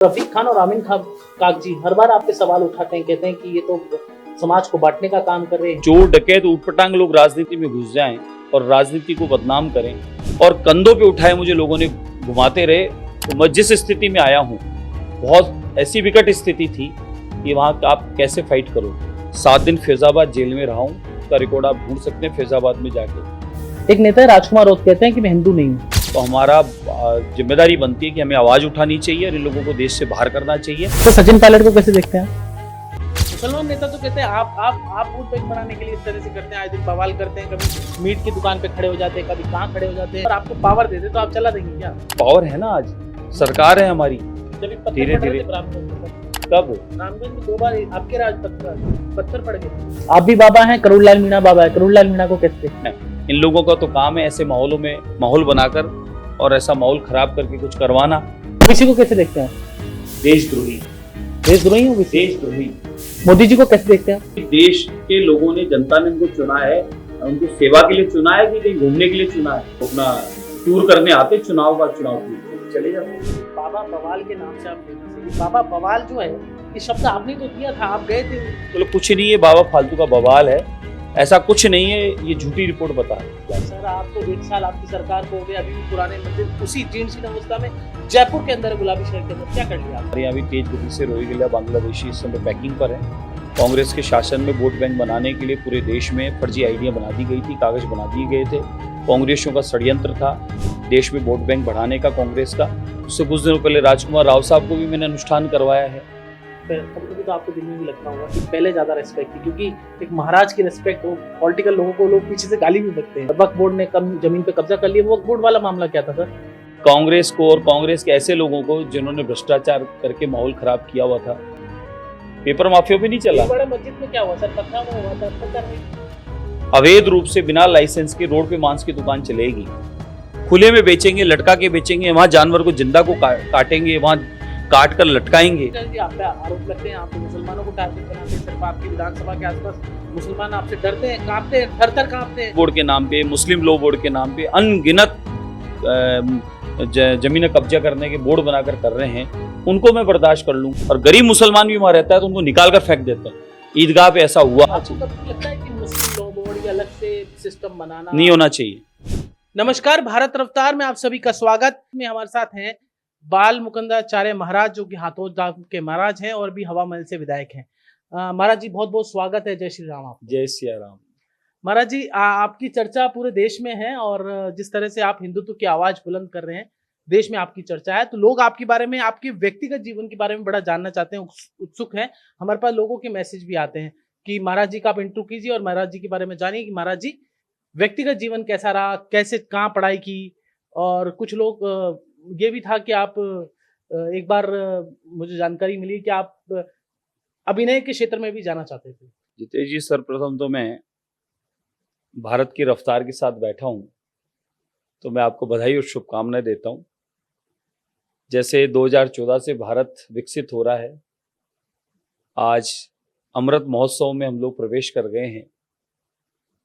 रफीक खान और आमिन खान कागजी हर बार आपके सवाल उठाते हैं, कहते हैं कि ये तो समाज को बांटने का काम कर रहे हैं। चोर डकैत ऊटपटांग लोग राजनीति में घुस जाएं और राजनीति को बदनाम करें और कंधों पे उठाए मुझे लोगों ने घुमाते रहे, तो मैं जिस स्थिति में आया हूँ, बहुत ऐसी विकट स्थिति थी कि वहाँ आप कैसे फाइट करो। 7 दिन फैजाबाद जेल में रहा हूँ, उसका रिकॉर्ड आप ढूंढ सकते हैं फैजाबाद में जाके। एक नेता राजकुमार राउत कहते हैं कि मैं हिंदू नहीं हूँ। तो हमारा जिम्मेदारी बनती है कि हमें आवाज उठानी चाहिए और इन लोगों को देश से बाहर करना चाहिए। तो सचिन पायलट को कैसे देखते हैं? मुसलमान नेता तो कहते हैं आप वोट बैंक बनाने के लिए इस तरह से करते हैं, आए दिन बवाल करते हैं, कभी मीट की दुकान पे खड़े हो जाते हैं, कभी कहाँ खड़े हो जाते हैं। और आपको पावर देते तो आप चला देंगे क्या? पावर है ना, आज सरकार है हमारी। धीरे धीरे कब रामगंज में 2 बार आपके राज पत्थर पड़ गए। आप भी बाबा हैं, करुणलाल मीणा बाबा है। करुणलाल मीणा को कैसे देखते हैं? इन लोगों का तो काम है ऐसे माहौलों में माहौल बनाकर और ऐसा माहौल खराब करके कुछ करवाना। किसी को कैसे देखते हैं? देशद्रोही। देशद्रोही हो? देशद्रोही। मोदी जी को कैसे देखते हैं? देश के लोगों ने, जनता ने उनको चुना है, उनको सेवा के लिए चुना है कि कहीं घूमने के लिए चुना है? अपना टूर करने आते, चुनाव का चुनाव चले जाते। बाबा बवाल के नाम से आप फेमस हैं। बाबा बवाल जो है, ये शब्द आपने तो दिया था, आप गए थे। तो कुछ नहीं है, बाबा फालतू का बवाल है, ऐसा कुछ नहीं है, ये झूठी रिपोर्ट बता रही है। सर आप तो 1 साल आपकी सरकार को हो गया, अभी भी पुराने मंदिर उसी जीर्ण अवस्था में जयपुर के अंदर, गुलाबी शहर के अंदर क्या कर लिया? हमारे यहाँ भी तेज गति से रोहिंग्या बांग्लादेशी इस समय पैकिंग पर है। कांग्रेस के शासन में वोट बैंक बनाने के लिए पूरे देश में फर्जी आइडिया बना दी गई थी, कागज बना दिए गए थे। कांग्रेसियों का षड्यंत्र था देश में वोट बैंक बढ़ाने का कांग्रेस का। उससे कुछ दिनों पहले राजकुमार राव साहब को भी मैंने अनुष्ठान करवाया है। कभी तो आपको दिल में भी लगता होगा कि पहले ज्यादा रेस्पेक्ट थी, क्योंकि एक महाराज की रेस्पेक्ट हो, पॉलिटिकल लोगों को लोग पीछे से गाली भी बकते हैं। वक्फ बोर्ड ने कम जमीन पे कब्जा कर लिया, वक्फ बोर्ड वाला मामला क्या था सर? कांग्रेस को और कांग्रेस के ऐसे लोगों को जिन्होंने भ्रष्टाचार करके माहौल खराब किया हुआ था। पेपर माफिया भी नहीं चला। बड़े मस्जिद में क्या हुआ सर? पथराव हुआ था। अवैध रूप से बिना लाइसेंस के रोड पे मांस की दुकान चलेगी, खुले में बेचेंगे, लटका के बेचेंगे, वहां जानवर को जिंदा को काटेंगे, वहां काट कर लटकाएंगे। आप पे आरोप लगते हैं, आप मुसलमानों को टारगेट बनाते हैं। सिर्फ आपकी विधानसभा के आसपास मुसलमान आपसे डरते हैं, कांपते हैं, थर-थर कांपते हैं। बोर्ड के नाम पे, मुस्लिम लॉ बोर्ड के नाम पे अनगिनत जमीन कब्जा करने के बोर्ड बनाकर कर रहे हैं, उनको मैं बर्दाश्त कर लूं। और गरीब मुसलमान भी वहां रहता है तो उनको निकाल कर फेंक देते हैं। ईदगाह पे ऐसा हुआ। आपको कभी लगता है कि मुस्लिम लॉ बोर्ड या अलग से सिस्टम बनाना नहीं होना चाहिए? नमस्कार, भारत रफ्तार में आप सभी का स्वागत। में हमारे साथ हैं बाल मुकुंदाचार्य महाराज, जो कि हाथोद धाम के महाराज हैं और भी हवा महल से विधायक हैं। महाराज जी बहुत बहुत स्वागत है। जय श्री राम। आप जय सिया राम। महाराज जी, आपकी चर्चा पूरे देश में है और जिस तरह से आप हिंदुत्व की आवाज बुलंद कर रहे हैं, देश में आपकी चर्चा है, तो लोग आपके बारे में, आपके व्यक्तिगत जीवन के बारे में बड़ा जानना चाहते हैं, उत्सुक हैं। हमारे पास लोगों के मैसेज भी आते हैं कि महाराज जी का आप इंटरव्यू कीजिए और महाराज जी के बारे में जानिए कि महाराज जी व्यक्तिगत जीवन कैसा रहा, कैसे, कहाँ पढ़ाई की। और कुछ लोग ये भी था कि आप एक बार मुझे जानकारी मिली कि आप अभिनय के क्षेत्र में भी जाना चाहते थे। जितेश जी, सर्वप्रथम तो मैं भारत की रफ्तार के साथ बैठा हूं, तो मैं आपको बधाई और शुभकामनाएं देता हूं। जैसे 2014 से भारत विकसित हो रहा है, आज अमृत महोत्सव में हम लोग प्रवेश कर गए हैं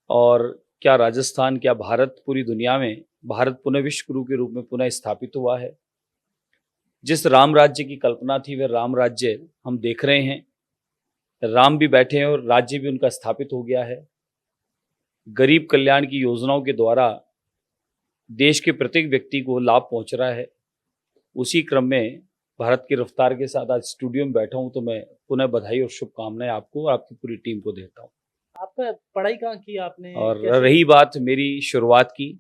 और क्या राजस्थान, क्या भारत, पूरी दुनिया में भारत पुनः विश्व गुरु के रूप में पुनः स्थापित हुआ है। जिस राम राज्य की कल्पना थी, वह राम राज्य हम देख रहे हैं। राम भी बैठे हैं और राज्य भी उनका स्थापित हो गया है। गरीब कल्याण की योजनाओं के द्वारा देश के प्रत्येक व्यक्ति को लाभ पहुंच रहा है। उसी क्रम में भारत की रफ्तार के साथ आज स्टूडियो में बैठा हूं, तो मैं पुनः बधाई और शुभकामनाएं आपको और आपकी पूरी टीम को देता हूं। आपका पढ़ाई कहाँ की आपने? और रही बात मेरी शुरुआत की,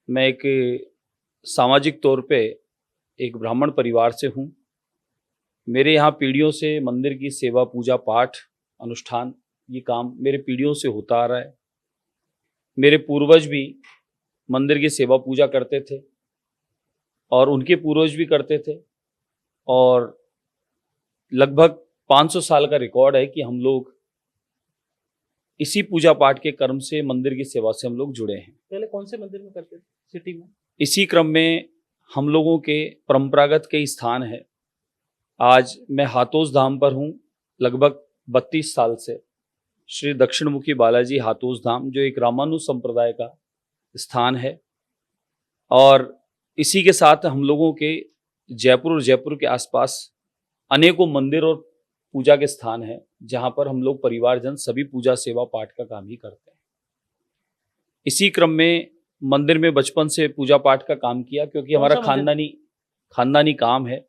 मैं एक सामाजिक तौर पे एक ब्राह्मण परिवार से हूँ। मेरे यहाँ पीढ़ियों से मंदिर की सेवा, पूजा पाठ, अनुष्ठान, ये काम मेरे पीढ़ियों से होता आ रहा है। मेरे पूर्वज भी मंदिर की सेवा पूजा करते थे और उनके पूर्वज भी करते थे, और लगभग 500 साल का रिकॉर्ड है कि हम लोग इसी पूजा पाठ के कर्म से, मंदिर की सेवा से हम लोग जुड़े हैं। पहले कौन से मंदिर में करते थे सिटी में? इसी क्रम में हम लोगों के परंपरागत कई स्थान है। आज मैं हाथोद धाम पर हूँ लगभग 32 साल से। श्री दक्षिणमुखी बालाजी हाथोद धाम, जो एक रामानुज संप्रदाय का स्थान है, और इसी के साथ हम लोगों के जयपुर और जयपुर के आसपास अनेकों मंदिर और पूजा के स्थान हैं जहां पर हम लोग परिवारजन सभी पूजा सेवा पाठ का काम ही करते हैं। इसी क्रम में मंदिर में बचपन से पूजा पाठ का काम किया, क्योंकि हमारा खानदानी काम है।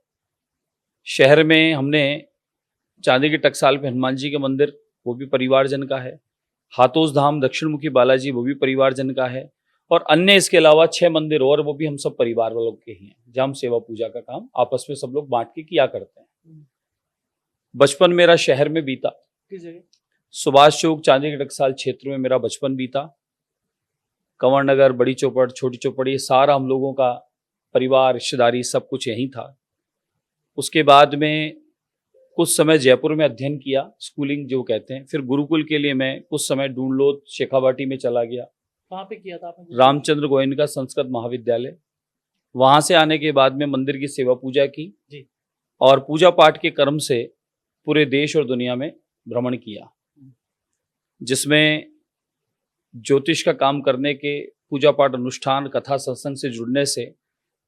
शहर में हमने चांदी के टकसाल पे हनुमान जी के मंदिर, वो भी परिवारजन का है। हाथोस धाम दक्षिण मुखी बालाजी, वो भी परिवारजन का है। और अन्य इसके अलावा 6 मंदिर और, वो भी हम सब परिवार वालों के ही हैं, जहाँ हम सेवा पूजा का काम आपस में सब लोग बांट के किया करते हैं। बचपन मेरा शहर में बीता। किस जगह? सुभाष चौक चांदी के टकसाल क्षेत्र में मेरा बचपन बीता। कंवर नगर, बड़ी चौपड़, छोटी चौपड़, ये सारा हम लोगों का परिवार, रिश्तेदारी सब कुछ यहीं था। उसके बाद में कुछ समय जयपुर में अध्ययन किया, स्कूलिंग जो कहते हैं। फिर गुरुकुल के लिए मैं कुछ समय ढूंढलोद शेखावाटी में चला गया। कहाँ पे किया था आपने? रामचंद्र गोयनका संस्कृत महाविद्यालय। वहां से आने के बाद में मंदिर की सेवा पूजा की जी। और पूजा पाठ के क्रम से पूरे देश और दुनिया में भ्रमण किया, जिसमें ज्योतिष का काम करने के, पूजा पाठ अनुष्ठान, कथा सत्संग से जुड़ने से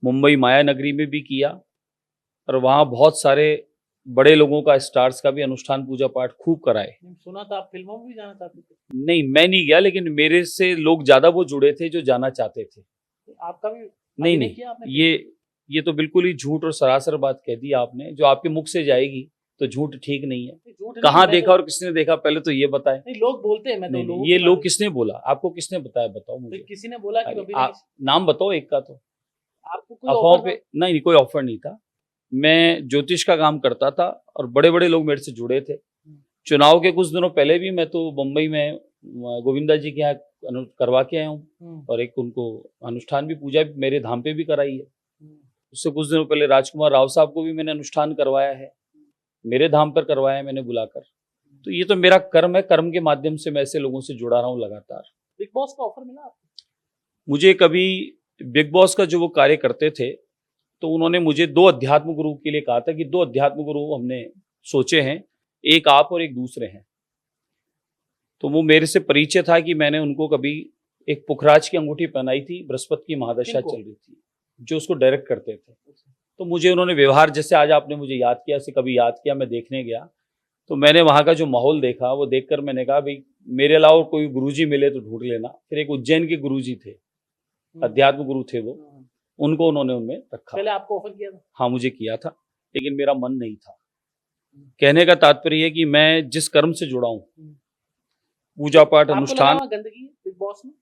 मुंबई माया नगरी में भी किया। और वहाँ बहुत सारे बड़े लोगों का, स्टार्स का भी अनुष्ठान पूजा पाठ खूब कराए। सुना था आप फिल्मों में भी जाना चाहते थे? नहीं, मैं नहीं गया, लेकिन मेरे से लोग ज्यादा वो जुड़े थे जो जाना चाहते थे। आपका भी नहीं, किया आपने? ये तो बिल्कुल ही झूठ और सरासर बात कह दी आपने। जो आपके मुख से जाएगी तो झूठ ठीक नहीं है। कहाँ देखा और किसने देखा, पहले तो ये बताएं। नहीं, लोग बोलते हैं, मैं तो लोगों ये लोग किसने बोला, आपको किसने बताया, बताओ मुझे। किसी ने बोला कि नाम बताओ एक का। तो आपको कोई अफवाह पे नहीं, कोई ऑफर नहीं था। मैं ज्योतिष का काम करता था और बड़े बड़े लोग मेरे से जुड़े थे। चुनाव के कुछ दिनों पहले भी मैं तो मुंबई में गोविंदा जी के यहाँ करवा के आया हूँ, और एक उनको अनुष्ठान भी, पूजा भी मेरे धाम पे भी कराई है। उससे कुछ दिनों पहले राजकुमार राव साहब को भी मैंने अनुष्ठान करवाया है, मेरे धाम पर करवाया है मैंने बुलाकर। तो ये तो मेरा कर्म है, कर्म के माध्यम से मैं ऐसे लोगों से जुड़ा रहा हूँ लगातार। बिग बॉस का ऑफर मिला आपको? मुझे कभी बिग बॉस का जो वो कार्य करते थे, तो उन्होंने मुझे 2 अध्यात्म गुरु के लिए कहा था कि 2 अध्यात्म गुरु हमने सोचे हैं, एक आप और एक दूसरे हैं। तो वो मेरे से परिचय था कि मैंने उनको कभी एक पुखराज की अंगूठी पहनाई थी, बृहस्पति की महादशा चल रही थी, जो उसको डायरेक्ट करते थे। तो मुझे उन्होंने व्यवहार, जैसे आज आपने मुझे याद किया, ऐसे कभी याद किया, मैं देखने गया तो मैंने वहाँ का जो माहौल देखा, वो देखकर मैंने कहा भाई मेरे अलावा कोई गुरुजी मिले तो ढूंढ लेना। फिर एक उज्जैन के गुरुजी थे, अध्यात्म गुरु थे वो, उनको उन्होंने उनमें रखा। पहले आपको ऑफर किया था? हाँ, मुझे किया था, लेकिन मेरा मन नहीं था। कहने का तात्पर्य है कि मैं जिस कर्म से जुड़ा हूँ, पूजा पाठ अनुष्ठान। गंदगी बिग बॉस में?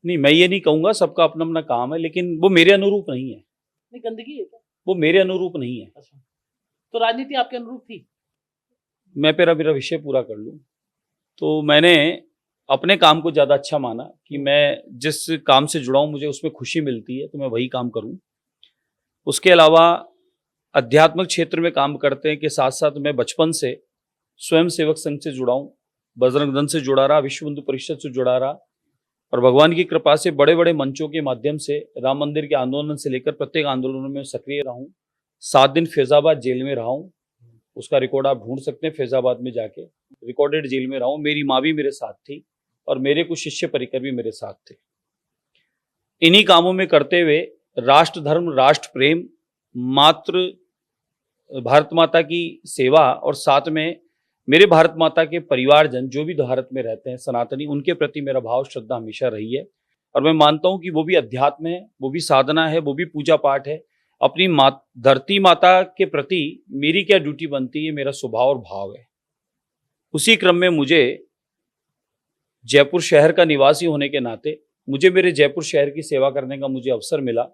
नहीं, मैं ये नहीं कहूंगा, सबका अपना अपना काम है, लेकिन वो मेरे अनुरूप नहीं है। नहीं, गंदगी है क्या? वो मेरे अनुरूप नहीं है। अच्छा, तो राजनीति आपके अनुरूप थी? मैं मेरा विषय पूरा कर लूं, तो मैंने अपने काम को ज्यादा अच्छा माना कि मैं जिस काम से जुड़ा हूं, मुझे उसमें खुशी मिलती है, तो मैं वही काम करूं। उसके अलावा आध्यात्मिक क्षेत्र में काम करने के साथ साथ मैं बचपन से स्वयं सेवक संघ से जुड़ा हूं, बजरंग दल से जुड़ा रहा, विश्व हिंदू परिषद से जुड़ा रहा, और भगवान की कृपा से बड़े बड़े मंचों के माध्यम से राम मंदिर के आंदोलन से लेकर प्रत्येक आंदोलनों में सक्रिय रहा हूं। 7 दिन फैजाबाद जेल में रहा हूं, उसका रिकॉर्ड आप ढूंढ सकते हैं, फैजाबाद में जाके रिकॉर्डेड जेल में रहा हूं। मेरी माँ भी मेरे साथ थी और मेरे कुछ शिष्य परिकर भी मेरे साथ थे। इन्हीं कामों में करते हुए राष्ट्र धर्म, राष्ट्र प्रेम, मातृ भारत माता की सेवा, और साथ में मेरे भारत माता के परिवारजन जो भी भारत में रहते हैं सनातनी, उनके प्रति मेरा भाव श्रद्धा हमेशा रही है। और मैं मानता हूं कि वो भी अध्यात्म है, वो भी साधना है, वो भी पूजा पाठ है। अपनी धरती माता के प्रति मेरी क्या ड्यूटी बनती है, मेरा स्वभाव और भाव है। उसी क्रम में मुझे जयपुर शहर का निवासी होने के नाते मुझे मेरे जयपुर शहर की सेवा करने का मुझे अवसर मिला।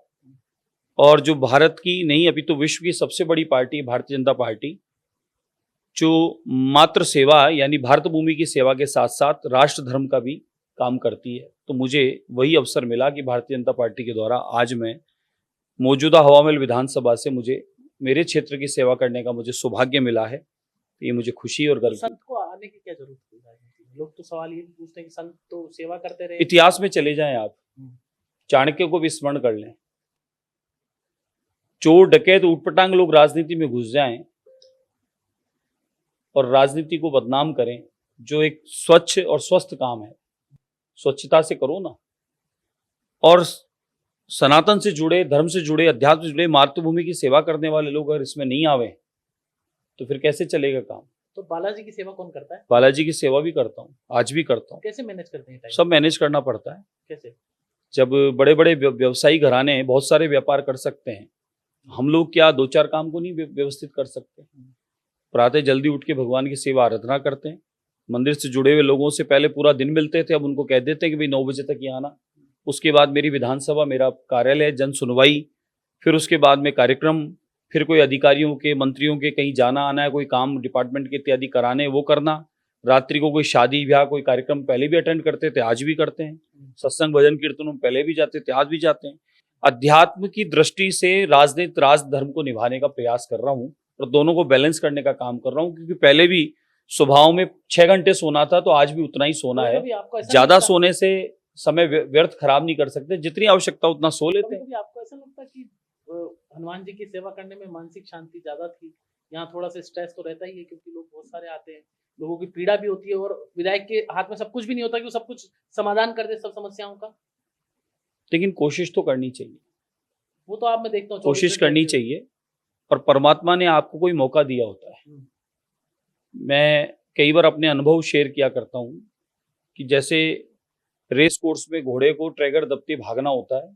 और जो भारत की नहीं, अभी तो विश्व की सबसे बड़ी पार्टी भारतीय जनता पार्टी, जो मात्र सेवा यानी भारत भूमि की सेवा के साथ साथ राष्ट्र धर्म का भी काम करती है, तो मुझे वही अवसर मिला कि भारतीय जनता पार्टी के द्वारा आज मैं मौजूदा हवामहल विधानसभा से मुझे मेरे क्षेत्र की सेवा करने का मुझे सौभाग्य मिला है। ये मुझे खुशी और गर्व। संत को आने की क्या जरूरत है राजनीति में? लोग तो सवाल ये पूछते हैं कि संत तो सेवा करते रहे। इतिहास में चले जाएं आप, चाणक्य को भी स्मरण कर लें। चोर डकैत ऊटपटांग लोग राजनीति में घुस जाएं और राजनीति को बदनाम करें, जो एक स्वच्छ और स्वस्थ काम है, स्वच्छता से करो ना। और सनातन से जुड़े, धर्म से जुड़े, अध्यात्म से जुड़े, मातृभूमि की सेवा करने वाले लोग अगर इसमें नहीं आवे तो फिर कैसे चलेगा काम। तो बालाजी की सेवा कौन करता है? बालाजी की सेवा भी करता हूँ, आज भी करता हूँ। कैसे मैनेज करते हैं टाइम? सब मैनेज करना पड़ता है। कैसे? जब बड़े बड़े व्यवसायी घराने बहुत सारे व्यापार कर सकते हैं, हम लोग क्या 2-4 काम को नहीं व्यवस्थित कर सकते। प्रातः जल्दी उठ के भगवान की सेवा आराधना करते हैं। मंदिर से जुड़े हुए लोगों से पहले पूरा दिन मिलते थे, अब उनको कह देते हैं कि भाई 9 बजे तक यहाँ आना। उसके बाद मेरी विधानसभा, मेरा कार्यालय, जन सुनवाई, फिर उसके बाद में कार्यक्रम, फिर कोई अधिकारियों के, मंत्रियों के कहीं जाना आना है, कोई काम डिपार्टमेंट के इत्यादि कराने, वो करना। रात्रि को कोई शादी ब्याह, कोई कार्यक्रम पहले भी अटेंड करते थे, आज भी करते हैं। सत्संग भजन कीर्तनों में पहले भी जाते थे, आज भी जाते हैं। अध्यात्म की दृष्टि से राजनीति, राजधर्म को निभाने का प्रयास कर रहा हूँ और दोनों को बैलेंस करने का काम कर रहा हूँ, क्योंकि पहले भी स्वभाव में 6 घंटे सोना था, तो आज भी उतना ही सोना है। ज्यादा सोने से समय व्यर्थ खराब नहीं कर सकते, जितनी आवश्यकता उतना सो लेते हैं। आपको ऐसा लगता है कि हनुमान जी की सेवा करने में मानसिक शांति ज्यादा थी? यहाँ थोड़ा सा स्ट्रेस तो रहता ही है, क्योंकि लोग बहुत सारे आते हैं, लोगों की पीड़ा भी होती है, और विधायक के हाथ में सब कुछ भी नहीं होता कि वो सब कुछ समाधान कर दे सब समस्याओं का। लेकिन कोशिश तो करनी चाहिए, वो तो आप, मैं देखता हूँ, कोशिश करनी चाहिए। और परमात्मा ने आपको कोई मौका दिया होता है। मैं कई बार अपने अनुभव शेयर किया करता हूँ कि जैसे रेस कोर्स में घोड़े को ट्रैगर दबते भागना होता है,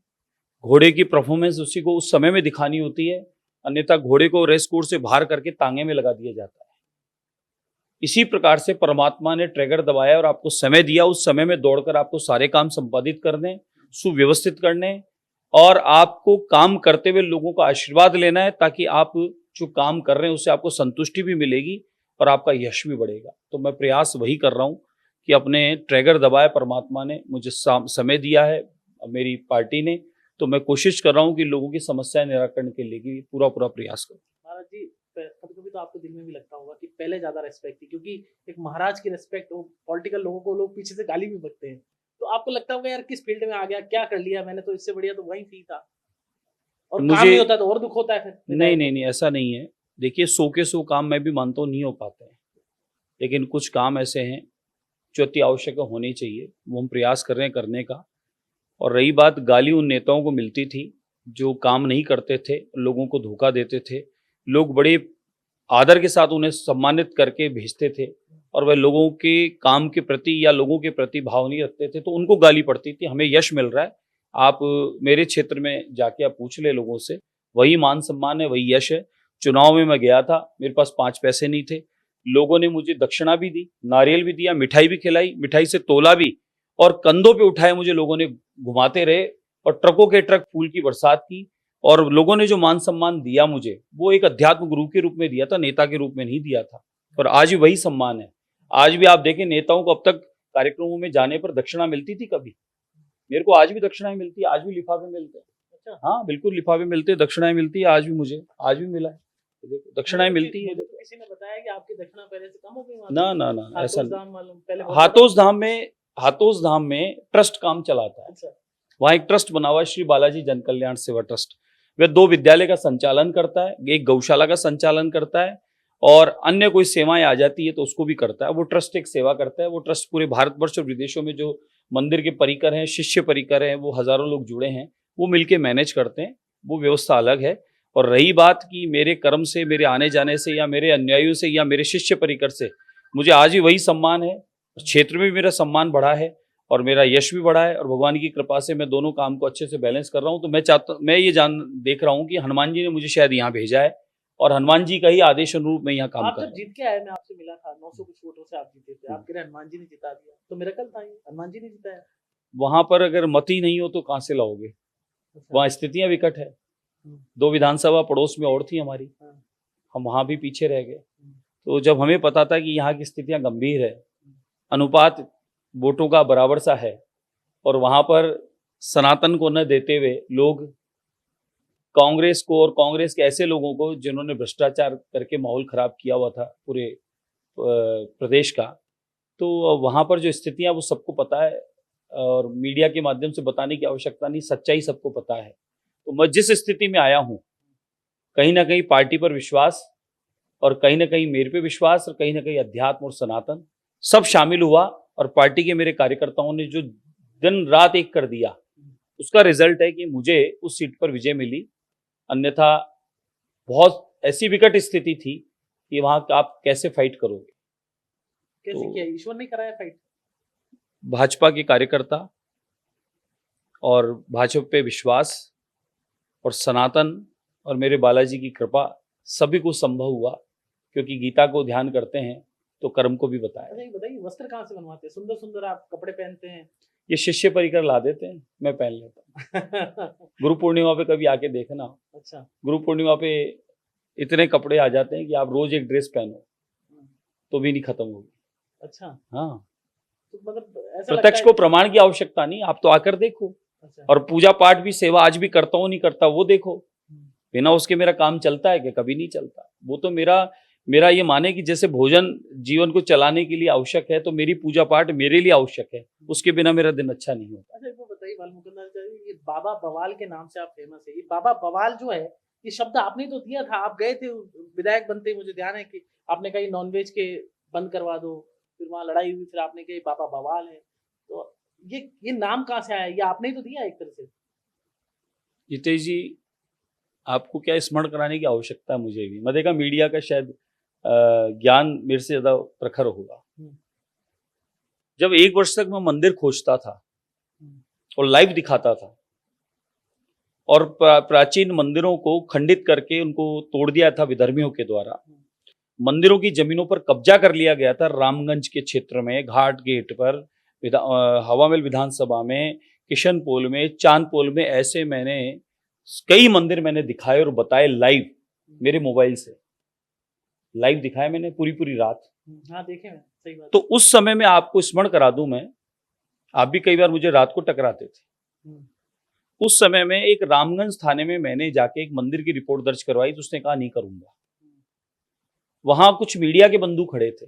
घोड़े की परफॉर्मेंस उसी को उस समय में दिखानी होती है, अन्यथा घोड़े को रेस कोर्स से बाहर करके तांगे में लगा दिया जाता है। इसी प्रकार से परमात्मा ने ट्रैगर दबाया और आपको समय दिया, उस समय में दौड़कर आपको सारे काम संपादित करने, सुव्यवस्थित करने, और आपको काम करते हुए लोगों का आशीर्वाद लेना है, ताकि आप जो काम कर रहे हैं उससे आपको संतुष्टि भी मिलेगी और आपका यश भी बढ़ेगा। तो मैं प्रयास वही कर रहा हूँ कि अपने ट्रैगर दबाए, परमात्मा ने मुझे समय दिया है, मेरी पार्टी ने, तो मैं कोशिश कर रहा हूँ कि लोगों की समस्या निराकरण के लिए पूरा प्रयास करूँ। महाराज जी, कभी कभी तो आपको दिल में भी लगता होगा कि पहले ज्यादा रेस्पेक्ट थी, क्योंकि एक महाराज की रेस्पेक्ट, पॉलिटिकल लोगों को लोग पीछे से गाली भी बकते हैं, तो आपको लगता होगा यार किस फील्ड में आ गया, क्या कर लिया मैंने, तो इससे बढ़िया तो वही फील्ड था, और काम नहीं होता तो और दुख होता है फिर। नहीं, ऐसा नहीं है। देखिए, 100 के 100 काम मैं भी मानता हूँ नहीं हो पाते हैं, लेकिन कुछ काम ऐसे हैं जो अति आवश्यक होने चाहिए, वो हम प्रयास कर रहे हैं करने का। और रही बात, गाली उन नेताओं को मिलती थी जो काम नहीं करते थे, लोगों को धोखा देते थे, लोग बड़े आदर के साथ उन्हें सम्मानित करके भेजते थे, और वह लोगों के काम के प्रति या लोगों के प्रति भाव नहीं रखते थे, तो उनको गाली पड़ती थी। हमें यश मिल रहा है, आप मेरे क्षेत्र में जाके आप पूछ ले लोगों से, वही मान सम्मान है, वही यश है। चुनाव में मैं गया था, मेरे पास 5 पैसे नहीं थे, लोगों ने मुझे दक्षिणा भी दी, नारियल भी दिया, मिठाई भी खिलाई, मिठाई से तोला भी, और कंधों पे उठाए मुझे लोगों ने घुमाते रहे, और ट्रकों के ट्रक फूल की बरसात की, और लोगों ने जो मान सम्मान दिया मुझे, वो एक अध्यात्म गुरु के रूप में दिया था, नेता के रूप में नहीं दिया था। और आज भी वही सम्मान है। आज भी आप देखें, नेताओं को अब तक कार्यक्रमों में जाने पर दक्षिणा मिलती थी कभी? मेरे को आज भी दक्षिणाएं मिलती है, आज भी लिफाफे मिलते हैं। अच्छा, हाँ बिल्कुल, लिफाफे मिलते हैं, दक्षिणाएं मिलती है, आज भी मुझे, आज भी मिला है, दक्षिणाएं मिलती है। किसी ने बताया कि आपकी दक्षिणा पहले से कम हो गई? ना, ऐसा नहीं। हाथोस धाम में ट्रस्ट काम चलाता है। अच्छा। वहाँ एक ट्रस्ट बना हुआ है, श्री बालाजी जन कल्याण सेवा ट्रस्ट। वह 2 विद्यालय का संचालन करता है, एक गौशाला का संचालन करता है, और अन्य कोई सेवाएं आ जाती है तो उसको भी करता है। वो ट्रस्ट एक सेवा करता है। वो ट्रस्ट पूरे भारतवर्ष और विदेशों में जो मंदिर के परिकर हैं, शिष्य परिकर हैं, वो हजारों लोग जुड़े हैं, वो मिलके मैनेज करते हैं। वो व्यवस्था अलग है। और रही बात कि मेरे कर्म से, मेरे आने जाने से, या मेरे अनुयायियों से, या मेरे शिष्य परिकर से मुझे आज भी वही सम्मान है, क्षेत्र में भी मेरा सम्मान बढ़ा है और मेरा यश भी बढ़ा है, और भगवान की कृपा से मैं दोनों काम को अच्छे से बैलेंस कर रहा हूँ। तो मैं ये देख रहा हूँ कि हनुमान जी ने मुझे शायद यहाँ भेजा है, और हनुमान जी का ही आदेश अनुरूप मैं यहाँ काम कर रहा हूँ। आप जब जीत के आए, मैं आपसे मिला था, 900 कुछ वोटों से आप जीते थे, आपके लिए हनुमान जी ने जिता दिया, तो मिरेकल था ये, हनुमान जी ने जिताया। वहां पर अगर मत ही नहीं हो तो कहाँ से लाओगे? वहाँ स्थितियां विकट है। 2 विधानसभा पड़ोस में और थी हमारी, हम वहां भी पीछे रह गए। तो जब हमें पता था कि यहाँ की स्थितियां गंभीर है, अनुपात वोटों का बराबर सा है, और वहां पर सनातन को न देते हुए लोग कांग्रेस को, और कांग्रेस के ऐसे लोगों को जिन्होंने भ्रष्टाचार करके माहौल खराब किया हुआ था पूरे प्रदेश का, तो वहां पर जो स्थितियां वो सबको पता है, और मीडिया के माध्यम से बताने की आवश्यकता नहीं, सच्चाई सबको पता है। तो मैं जिस स्थिति में आया हूँ, कहीं ना कहीं पार्टी पर विश्वास, और कहीं ना कहीं मेरे पे विश्वास, और कहीं ना कहीं अध्यात्म और सनातन सब शामिल हुआ, और पार्टी के मेरे कार्यकर्ताओं ने जो दिन रात एक कर दिया, उसका रिजल्ट है कि मुझे उस सीट पर विजय मिली। अन्यथा बहुत ऐसी विकट स्थिति थी कि वहां आप कैसे फाइट करोगे। कैसे तो किया, ईश्वर ने कराया फाइट? भाजपा के कार्यकर्ता और भाजपा पे विश्वास और सनातन और मेरे बालाजी की कृपा, सभी को संभव हुआ, क्योंकि गीता को ध्यान करते हैं तो कर्म को भी बताया। अच्छा, ये बताइए वस्त्र कहाँ से बनवाते हैं? सुंदर सुंदर आप कपड़े पहनते हैं। ये शिष्य परिकर ला देते हैं, मैं पहन लेता हूँ। गुरु पूर्णिमा पे कभी आके देखना, अच्छा। गुरु पूर्णिमा पे इतने कपड़े आ जाते हैं कि आप रोज एक ड्रेस पहनो तो भी नहीं खत्म होगी। अच्छा, हाँ, तो मतलब ऐसा लगता प्रत्यक्ष है को प्रमाण की आवश्यकता नहीं, आप तो आकर देखो। अच्छा। और पूजा पाठ भी, सेवा आज भी करता हूँ नहीं करता वो देखो। बिना उसके मेरा काम चलता है कि कभी नहीं चलता। वो तो मेरा ये माने कि जैसे भोजन जीवन को चलाने के लिए आवश्यक है, तो मेरी पूजा पाठ मेरे लिए आवश्यक है, उसके बिना मेरा दिन अच्छा नहीं होता। अच्छा, वो बताइए ये बाबा बवाल के नाम से आप फेमस है। ये बाबा बवाल जो है, ये शब्द आपने तो दिया था, आप गए थे विधायक बनते, मुझे ध्यान है कि आपने कहा नॉनवेज के बंद करवा दो, फिर वहां लड़ाई हुई, फिर आपने कहा बाबा बवाल है। तो ये नाम कहाँ से आया? ये आपने ही तो दिया एक तरह से। जितेश जी, आपको क्या स्मरण कराने की आवश्यकता है? मुझे भी, मैं देखा मीडिया का शायद ज्ञान मेरे से ज्यादा प्रखर होगा। जब 1 वर्ष तक मैं मंदिर खोजता था और लाइव दिखाता था और प्राचीन मंदिरों को खंडित करके उनको तोड़ दिया था विधर्मियों के द्वारा, मंदिरों की जमीनों पर कब्जा कर लिया गया था। रामगंज के क्षेत्र में, घाट गेट पर, हवामहल विधानसभा में, किशनपोल में, चांदपोल में, ऐसे मैंने कई मंदिर मैंने दिखाए और बताए लाइव, मेरे मोबाइल से लाइव दिखाया मैंने पूरी रात। हाँ, देखे मैं, सही बात। तो उस समय में आपको स्मरण करा दूं मैं, आप भी कई बार मुझे रात को टकराते थे। उस समय में एक रामगंज थाने में मैंने जाके एक मंदिर की रिपोर्ट दर्ज करवाई, तो उसने कहा नहीं करूंगा। वहां कुछ मीडिया के बंधु खड़े थे,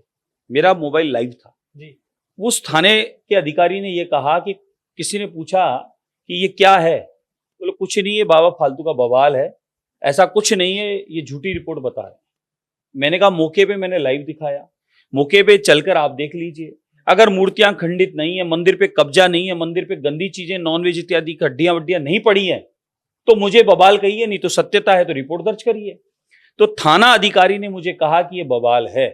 मेरा मोबाइल लाइव था जी। उस थाने के अधिकारी ने यह कहा कि किसी ने पूछा कि ये क्या है, बोले कुछ नहीं है बाबा, फालतू का बवाल है, ऐसा कुछ नहीं है, ये झूठी रिपोर्ट बता रहे। मैंने कहा मौके पे मैंने लाइव दिखाया, मौके पे चलकर आप देख लीजिए। अगर मूर्तियां खंडित नहीं है, मंदिर पे कब्जा नहीं है, मंदिर पे गंदी चीजें नॉनवेज इत्यादि की हड्डियां वड्डियां नहीं पड़ी है, तो मुझे बवाल कहिए, नहीं तो सत्यता है तो रिपोर्ट दर्ज करिए। तो थाना अधिकारी ने मुझे कहा कि ये बवाल है।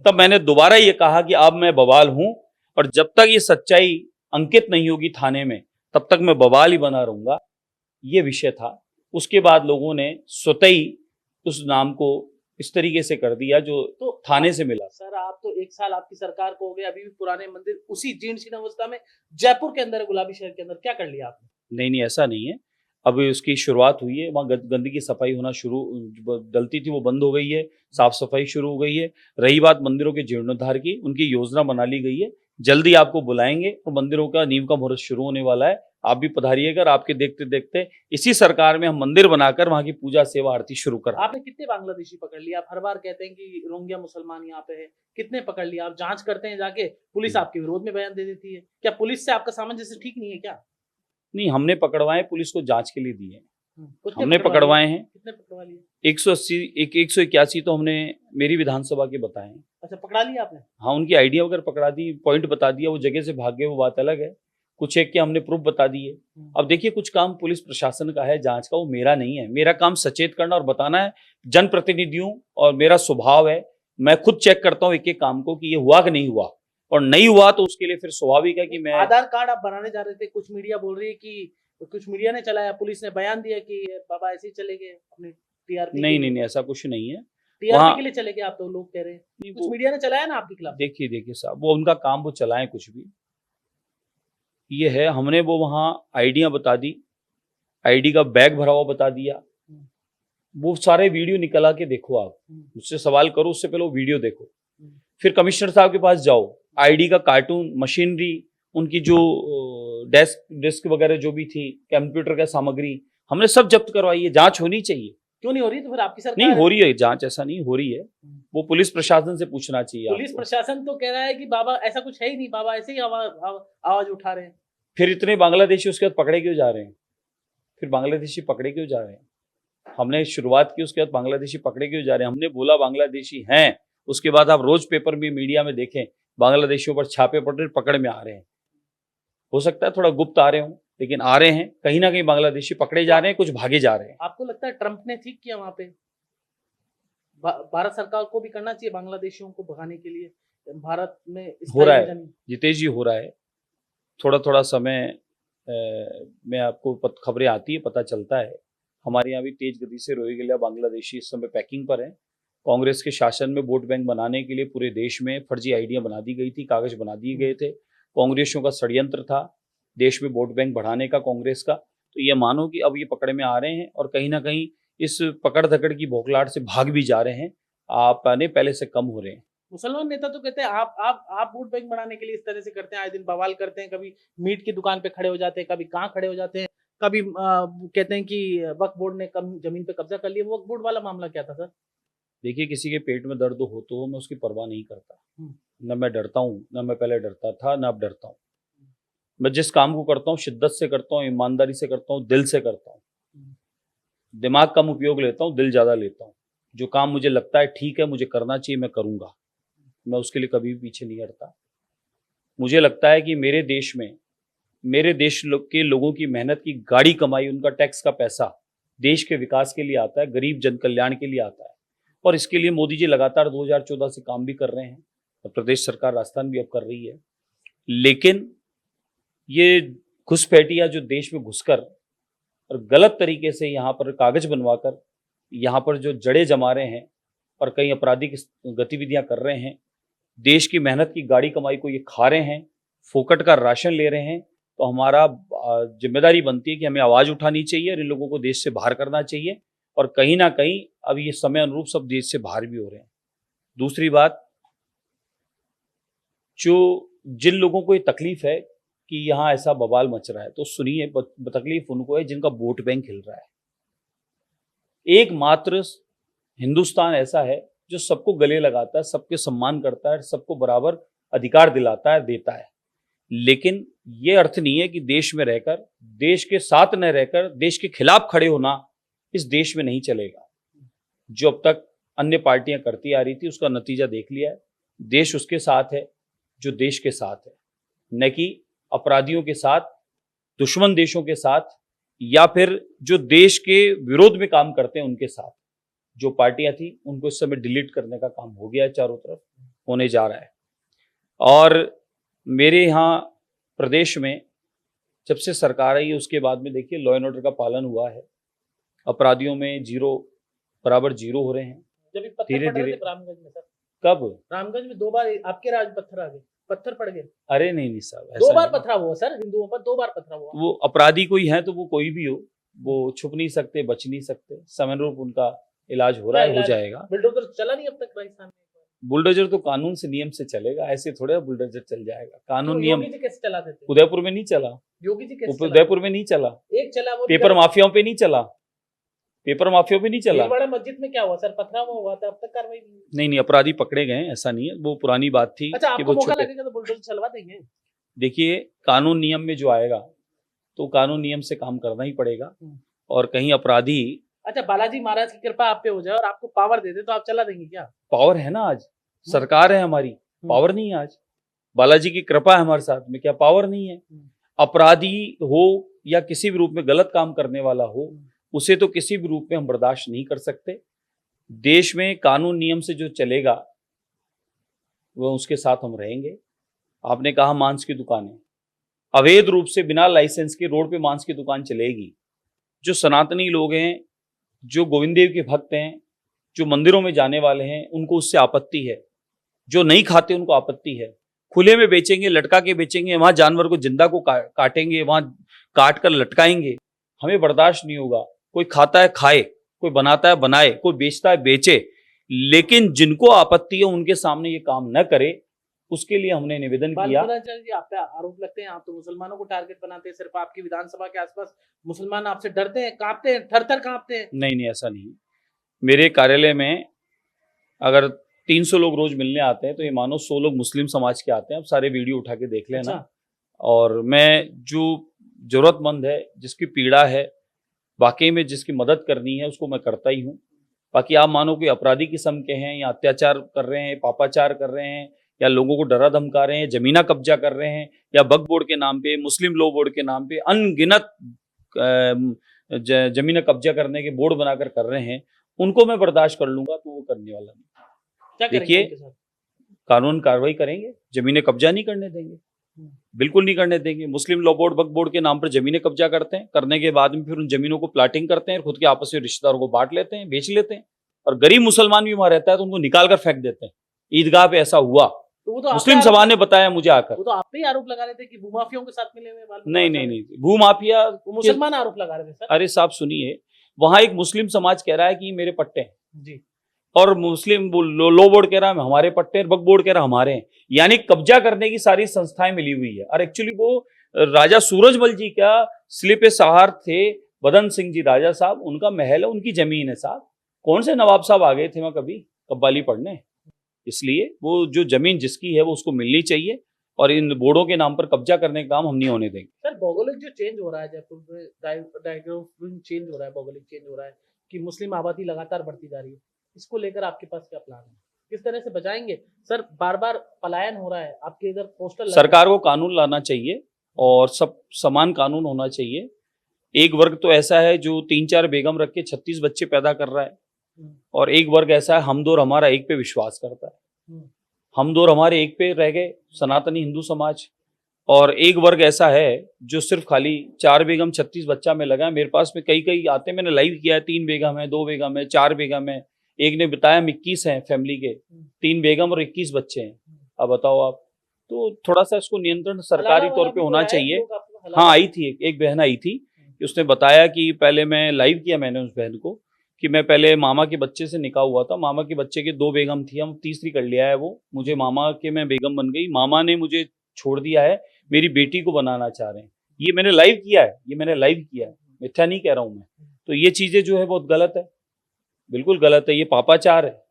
तब मैंने दोबारा ये कहा कि अब मैं बवाल हूं, और जब तक ये सच्चाई अंकित नहीं होगी थाने में, तब तक मैं बवाल ही बना रहूंगा। ये विषय था। उसके बाद लोगों ने स्वतः ही उस नाम को इस तरीके से कर दिया जो तो थाने से मिला। सर, आप तो 1 साल आपकी सरकार को हो गया, अभी भी पुराने मंदिर उसी जीर्ण शीर्ण अवस्था में जयपुर के अंदर, गुलाबी शहर के अंदर, क्या कर लिया आपने? नहीं, ऐसा नहीं है। अभी उसकी शुरुआत हुई है, वहाँ गंदगी सफाई होना शुरू, डलती थी वो बंद हो गई है, साफ सफाई शुरू हो गई है। रही बात मंदिरों के जीर्णोद्धार की, उनकी योजना बना ली गई है, जल्दी आपको बुलाएंगे और मंदिरों का नींव का मुहूर्त शुरू होने वाला है। आप भी पधारिएगा, आपके देखते देखते इसी सरकार में हम मंदिर बनाकर वहां की पूजा सेवा आरती शुरू कर। आपने कितने बांग्लादेशी पकड़ लिया? आप हर बार कहते हैं कि रोहिंग्या मुसलमान यहाँ पे है, कितने पकड़ लिया? आप जांच करते हैं जाके, पुलिस आपके विरोध में बयान दे देती है। क्या पुलिस से आपका सामंजस्य ठीक नहीं है क्या? नहीं, हमने पकड़वाए, पुलिस को जांच के लिए दिए, हमने कितने पकड़वाए हैं। कितने पकड़वा लिए? 180, 181 तो हमने मेरी विधानसभा के बताए हैं। अच्छा, पकड़ा लिया आपने? हाँ, उनकी आइडिया वगैरह पकड़ा दी, पॉइंट बता दिया, वो जगह से भाग गए वो बात अलग है। कुछ एक के हमने प्रूफ बता दिए। अब देखिए, कुछ काम पुलिस प्रशासन का है, जांच का, वो मेरा नहीं है। मेरा काम सचेत करना और बताना है जनप्रतिनिधियों, और मेरा स्वभाव है, मैं खुद चेक करता हूँ एक एक काम को कि ये हुआ कि नहीं हुआ, और नहीं हुआ तो उसके लिए फिर स्वाभाविक है कि मैं। आधार कार्ड आप बनाने जा रहे थे, कुछ मीडिया बोल रही है कि, कुछ मीडिया ने चलाया, पुलिस ने बयान दिया कि बाबा ऐसे ही चले गए अपने टीआरपी। नहीं, ऐसा कुछ नहीं है। टीआरपी के लिए चले गए आप, तो लोग कह रहे हैं कुछ मीडिया ने चलाया ना आपके खिलाफ। देखिए साहब, वो उनका काम, वो चलाएं कुछ भी। ये है, हमने वो वहाँ आईडियां बता दी, आईडी का बैग भरा हुआ बता दिया, वो सारे वीडियो निकल आके देखो। आप मुझसे सवाल करो, उससे पहले वो वीडियो देखो, फिर कमिश्नर साहब के पास जाओ, आईडी का कार्टून, मशीनरी, उनकी जो डेस्क वगैरह जो भी थी, कंप्यूटर का सामग्री, हमने सब जब्त करवाई है। जांच होनी चाहिए। क्यों नहीं हो रही? तो फिर आपकी सरकार नहीं हो रही है जांच, ऐसा नहीं हो रही है, वो पुलिस प्रशासन से पूछना चाहिए। पुलिस प्रशासन तो कह रहा है कि बाबा ऐसा कुछ है ही नहीं, बाबा ऐसे ही आवाज उठा रहे हैं। फिर इतने बांग्लादेशी उसके बाद पकड़े क्यों जा रहे हैं? फिर बांग्लादेशी पकड़े क्यों जा रहे हैं? हमने शुरुआत की, उसके बाद बांग्लादेशी पकड़े क्यों जा रहे हैं? हमने बोला बांग्लादेशी हैं, उसके बाद आप रोज पेपर में, मीडिया में देखें, बांग्लादेशियों पर छापे पड़ रहे, पकड़ में आ रहे हैं। हो सकता है थोड़ा गुप्त आ रहे हों, लेकिन आ रहे हैं, कहीं ना कहीं बांग्लादेशी पकड़े जा रहे हैं, कुछ भागे जा रहे हैं। आपको लगता है ट्रंप ने ठीक किया वहां पे? भारत सरकार को भी करना चाहिए बांग्लादेशियों को भगाने के लिए, भारत में हो रहा स्थायी है जितेश जी, हो रहा है। थोड़ा थोड़ा समय में आपको खबरें आती है, पता चलता है। हमारे यहाँ भी तेज गति से रोहिंग्या बांग्लादेशी इस समय पैकिंग पर है। कांग्रेस के शासन में वोट बैंक बनाने के लिए पूरे देश में फर्जी आइडिया बना दी गई थी, कागज बना दिए गए थे। कांग्रेसियों का षड्यंत्र था देश में वोट बैंक बढ़ाने का कांग्रेस का। तो ये मानो कि अब ये पकड़ में आ रहे हैं और कहीं ना कहीं इस पकड़ धकड़ की भोखलाहट से भाग भी जा रहे हैं, आपने पहले से कम हो रहे हैं। मुसलमान नेता तो कहते हैं आप वोट बैंक बनाने के लिए इस तरह से करते हैं, आए दिन बवाल करते हैं, कभी मीट की दुकान पे खड़े हो जाते हैं, कभी कहाँ खड़े हो जाते हैं, कभी कहते हैं कि वक्फ बोर्ड ने कम जमीन पे कब्जा कर लिया। वक्फ बोर्ड वाला मामला क्या था सर? देखिए, किसी के पेट में दर्द हो तो मैं उसकी परवाह नहीं करता, न मैं डरता हूँ, न मैं पहले डरता था, न अब डरता हूँ। मैं जिस काम को करता हूँ शिद्दत से करता हूँ, ईमानदारी से करता हूँ, दिल से करता हूँ। दिमाग कम उपयोग लेता हूँ, दिल ज्यादा लेता हूँ। जो काम मुझे लगता है ठीक है, मुझे करना चाहिए, मैं करूंगा। मैं उसके लिए कभी भी पीछे नहीं हटता। मुझे लगता है कि मेरे देश में मेरे देश के लोगों की मेहनत की गाड़ी कमाई, उनका टैक्स का पैसा देश के विकास के लिए आता है, गरीब जन कल्याण के लिए आता है। और इसके लिए मोदी जी लगातार 2014 से काम भी कर रहे हैं और प्रदेश सरकार राजस्थान भी अब कर रही है। लेकिन ये घुसपैठिया जो देश में घुसकर और गलत तरीके से यहाँ पर कागज बनवाकर यहाँ पर जो जड़े जमा रहे हैं और कई आपराधिक गतिविधियां कर रहे हैं, देश की मेहनत की गाड़ी कमाई को ये खा रहे हैं, फोकट का राशन ले रहे हैं। तो हमारा जिम्मेदारी बनती है कि हमें आवाज उठानी चाहिए और इन लोगों को देश से बाहर करना चाहिए। और कहीं ना कहीं अब ये समय अनुरूप सब देश से बाहर भी हो रहे हैं। दूसरी बात, जो जिन लोगों को ये तकलीफ है कि यहाँ ऐसा बवाल मच रहा है, तो सुनिए, तकलीफ उनको है जिनका वोट बैंक हिल रहा है। एकमात्र हिंदुस्तान ऐसा है जो सबको गले लगाता है, सबके सम्मान करता है, सबको बराबर अधिकार दिलाता है, देता है। लेकिन ये अर्थ नहीं है कि देश में रहकर, देश के साथ न रहकर देश के खिलाफ खड़े होना इस देश में नहीं चलेगा। जो अब तक अन्य पार्टियां करती आ रही थी उसका नतीजा देख लिया है। देश उसके साथ है जो देश के साथ है, न कि अपराधियों के साथ, दुश्मन देशों के साथ, या फिर जो देश के विरोध में काम करते हैं उनके साथ। जो पार्टियां थी उनको इस समय डिलीट करने का काम हो गया है, चारों तरफ होने जा रहा है। और मेरे यहाँ प्रदेश में जब से सरकार आई उसके बाद में देखिए लॉ एंड ऑर्डर का पालन हुआ है। अपराधियों में बराबर जीरो हो रहे हैं धीरे धीरे। रामगंज में सर, कब? रामगंज में 2 बार आपके राज पत्थर आ गए, पत्थर पड़ गए। अरे नहीं साहब, 2 बार पथराव हुआ सर, हिंदुओं पर 2 बार पथराव हुआ। वो अपराधी कोई है तो वो कोई भी हो, वो छुप नहीं सकते, बच नहीं सकते। समय रूप उनका इलाज हो रहा है, हो जाएगा। बुलडोजर चला नहीं अब तक राजस्थान में? बुलडोजर तो कानून से, नियम से चलेगा, ऐसे थोड़े बुलडोजर चल जाएगा। कानून नियम। योगी जी कैसे चलाते थे? उदयपुर में नहीं चला। योगी जी कैसे? उदयपुर में नहीं चला। एक चला वो पेपर माफियाओं पे नहीं चला, पेपर माफियाओं पे नहीं चला। बड़ा मस्जिद में क्या हुआ सर? पथराव हुआ था, अब तक कार्रवाई नहीं, अपराधी पकड़े गए, ऐसा नहीं है, वो पुरानी बात थी। अच्छा, आपको मौका लगेगा तो बुलडोजर चलवा देंगे। देखिए, कानून नियम में जो आएगा तो कानून नियम से काम करना ही पड़ेगा। और कहीं अपराधी, अच्छा, बालाजी महाराज की कृपा आप पे हो जाए और आपको पावर दे दे तो आप चला देंगे क्या? पावर है ना, आज सरकार है हमारी, पावर नहीं है आज? बालाजी की कृपा है हमारे साथ में, क्या पावर नहीं है? अपराधी हो या किसी भी रूप में गलत काम करने वाला हो, उसे तो किसी भी रूप में हम बर्दाश्त नहीं कर सकते। देश में कानून नियम से जो चलेगा वो उसके साथ हम रहेंगे। आपने कहा मांस की दुकानें, अवैध रूप से बिना लाइसेंस के रोड पे मांस की दुकान चलेगी। जो सनातनी लोग हैं, जो गोविंद देव के भक्त हैं, जो मंदिरों में जाने वाले हैं, उनको उससे आपत्ति है। जो नहीं खाते उनको आपत्ति है। खुले में बेचेंगे, लटका के बेचेंगे, वहां जानवर को जिंदा को काटेंगे, वहां काट कर लटकाएंगे, हमें बर्दाश्त नहीं होगा। कोई खाता है खाए, कोई बनाता है बनाए, कोई बेचता है बेचे, लेकिन जिनको आपत्ति है उनके सामने ये काम न करे। उसके लिए हमने निवेदन किया। जी, आप पे आरोप लगते हैं, आप तो मुसलमानों को टारगेट बनाते हैं। सिर्फ आपकी विधानसभा के आसपास मुसलमान आपसे डरते हैं, कांपते हैं, थर-थर कांपते हैं। नहीं, ऐसा नहीं। मेरे कार्यालय में अगर 300 लोग रोज मिलने आते हैं तो ये मानो 100 लोग मुस्लिम समाज के आते हैं। आप सारे वीडियो उठा के देख लेना। अच्छा। और मैं जो जरूरतमंद है, जिसकी पीड़ा है, वाकई में जिसकी मदद करनी है, उसको मैं करता ही हूँ। बाकी आप मानो कोई अपराधी किस्म के हैं या अत्याचार कर रहे हैं, पापाचार कर रहे हैं या लोगों को डरा धमका रहे हैं, जमीना कब्जा कर रहे हैं, या वक्फ बोर्ड के नाम पे, मुस्लिम लॉ बोर्ड के नाम पे अनगिनत जमीना कब्जा करने के बोर्ड बनाकर कर रहे हैं, उनको मैं बर्दाश्त कर लूंगा, तो वो करने वाला नहीं। क्या करेंगे देखिए, उनके साथ? कानून कार्रवाई करेंगे, जमीनें कब्जा नहीं करने देंगे, बिल्कुल नहीं करने देंगे। मुस्लिम लॉ बोर्ड वक्फ बोर्ड के नाम पर जमीनें कब्जा करते हैं, करने के बाद में फिर उन जमीनों को प्लाटिंग करते हैं, खुद के आपस में रिश्तेदारों को बांट लेते हैं, बेच लेते हैं, और गरीब मुसलमान भी वहां रहता है तो उनको निकाल कर फेंक देते हैं। ईदगाह पे ऐसा हुआ, तो वो तो मुस्लिम समाज ने बताया मुझे आकर। वो तो आप पे ही आरोप लगा रहे थे कि भूमाफियों के साथ मिले हुए नहीं नहीं नहीं, भूमाफिया वो मुसलमान आरोप लगा रहे थे सर। अरे साहब सुनिए, वहां एक मुस्लिम समाज कह रहा है कि मेरे पट्टे हैं जी, और मुस्लिम लॉ बोर्ड कह रहा है हमारे पट्टे हैं, वक्फ बोर्ड कह रहा है हमारे हैं, यानी कब्जा करने की सारी संस्थाएं मिली हुई है। और एक्चुअली वो राजा सूरजमल जी का स्लिप सहार थे, बदन सिंह जी राजा साहब, उनका महल है, उनकी जमीन है साहब। कौन से नवाब साहब आ गए थे वहां कभी कव्वाली पढ़ने? इसलिए वो जो जमीन जिसकी है वो उसको मिलनी चाहिए, और इन बोर्डों के नाम पर कब्जा करने का काम हम नहीं होने देंगे। सर भौगोलिक जो चेंज हो रहा है जयपुर में, डायग्राम चेंज हो रहा है, भौगोलिक चेंज हो रहा है कि मुस्लिम आबादी लगातार बढ़ती जा रही है, इसको लेकर आपके पास क्या प्लान है? किस तरह से बचाएंगे सर? बार बार पलायन हो रहा है, आपके इधर पोस्टर सरकार को कानून लाना चाहिए और सब समान कानून होना चाहिए। एक वर्ग तो ऐसा है जो 3-4 बेगम रख के 36 बच्चे पैदा कर रहा है, और एक वर्ग ऐसा है हम दो और हमारा एक पे विश्वास करता है। हम दो और हमारे एक पे रह गए सनातनी हिंदू समाज, और एक वर्ग ऐसा है जो सिर्फ खाली 4 बेगम 36 बच्चा में लगा है। मेरे पास में कई आते, मैंने लाइव किया है, 3 बेगम है, 2 बेगम है, 4 बेगम है, एक ने बताया 21 हैं फैमिली के, 3 बेगम और 21 बच्चे हैं। अब बताओ आप, तो थोड़ा सा इसको नियंत्रण सरकारी तौर पे होना चाहिए। हाँ आई थी, एक बहन आई थी, उसने बताया कि पहले मैं लाइव किया मैंने उस बहन को कि मैं पहले मामा के बच्चे से निकाह हुआ था, मामा के बच्चे के 2 बेगम थी, हम तीसरी कर लिया है, वो मुझे मामा के मैं बेगम बन गई, मामा ने मुझे छोड़ दिया है, मेरी बेटी को बनाना चाह रहे हैं। ये मैंने लाइव किया है, ये मैंने लाइव किया है, मिथ्या नहीं कह रहा हूं मैं। तो ये चीजें जो है बहुत गलत है, बिल्कुल गलत है। ये पापाचार है।